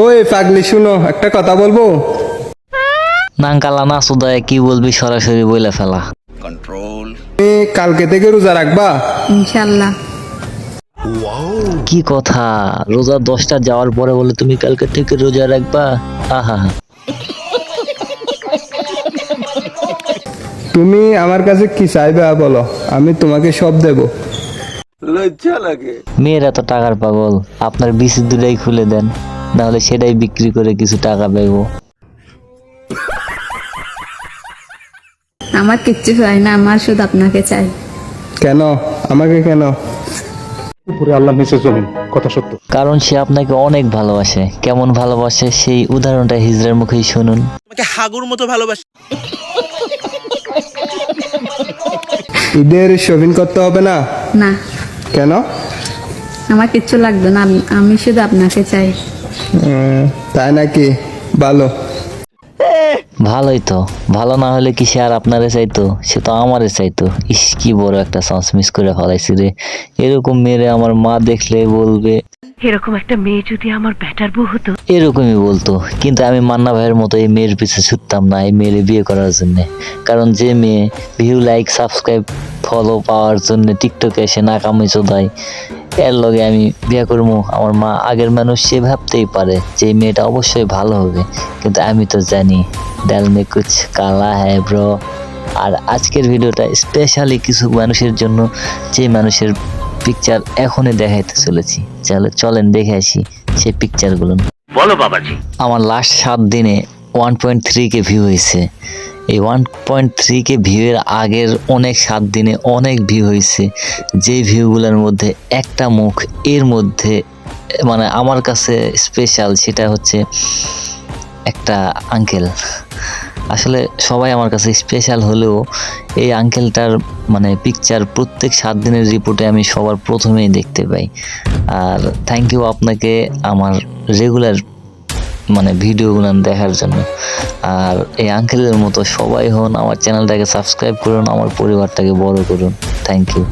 ওই পাগলি শুনো, একটা কথা বলবো। নাঙ্কালা না সুদায় কি বলবি সরাসরি বইলা ফেলা। তুমি কালকে থেকে রোজা রাখবা? ইনশাল্লাহ। কি কথা, রোজা 10টা যাওয়ার পরে বলে তুমি কালকে থেকে রোজা রাখবা? আহা, তুমি আমার কাছে কি চাইবা বলো, আমি তোমাকে সব দেব। মেয়েরা তো টাকার পাগল, আপনার বিসি দুটাই খুলে দেন, নাহলে সেটাই বিক্রি করে কিছু টাকা পাইবো। আমার কিচ্ছু চাই না, আমার শুধু আপনাকে চাই। কেন আমাকে কেন? উপরে আল্লাহ নিচে জমিন, কথা সত্য। কারণ সে আপনাকে অনেক ভালোবাসে। কেমন ভালোবাসে সেই উদাহরণটা হিজড়ার মুখেই শুনুন। তোমাকে হাগুর মতো ভালোবাসি। ঈদের শপিং করতে হবে না? না, কেন? আমার কিচ্ছু লাগবে না, আমি শুধু আপনাকে চাই। তাই নাকি? ভালো। ভালোই তো, ভালো না হলে কি সে আর আপনারে চাইতো? সে তো আমারে চাইতো। ইস, কি বড় একটা চান্স মিস করে ফেলাইছি রে। এরকম মেয়েরে আমার মা দেখলে বলবে, এরকম একটা মেয়ে যদি আমার ব্যাটার বউ হতো। এরকমই বলতো। কিন্তু আমি মান্না ভাইয়ের মতো এই মেয়ের পিছে ছুটতাম না এই মেয়ের বিয়ে করার জন্য। কারণ যে মেয়ে ভিউ, লাইক, সাবস্ক্রাইব, ফলো পাওয়ার জন্য টিকটকে এসে নাকামি চোদায়, এর লগে আমি বিয়ে করবো, আমার মা আগের মানুষ সে ভাবতেই পারে যে এই মেয়েটা অবশ্যই ভালো হবে। কিন্তু আমি তো জানি ডাল মে কুছ কালা হ্যায় ব্রো। আর আজকের ভিডিওটা স্পেশালি কিছু মানুষের জন্য, যে মানুষের পিকচার এখনই দেখাইতে চলেছি। চলেন দেখে আসি সেই পিকচারগুলো। বলো বাবাজি। আমার লাস্ট 7 দিনে 1.3K ভিউ হয়েছে। এই 1.3K ভিউয়ের আগের অনেক 7 দিনে অনেক ভিউ হয়েছে। যে ভিউগুলোর মধ্যে একটা মুখ এর মধ্যে মানে আমার কাছে স্পেশাল, সেটা হচ্ছে একটা আঙ্কেল। আসলে সবাই আমার কাছে স্পেশাল হলেও এই আঙ্কেলটার মানে পিকচার প্রত্যেক 7 দিনের রিপোর্টে আমি সবার প্রথমেই দেখতে পাই। আর থ্যাংক ইউ আপনাকে আমার রেগুলার মানে ভিডিওগুলো দেখার জন্য। আর এই আঙ্কেলের মতো সবাই হন, আমার চ্যানেলটাকে সাবস্ক্রাইব করুন, আমার পরিবারটাকে বড় করুন। Thank you.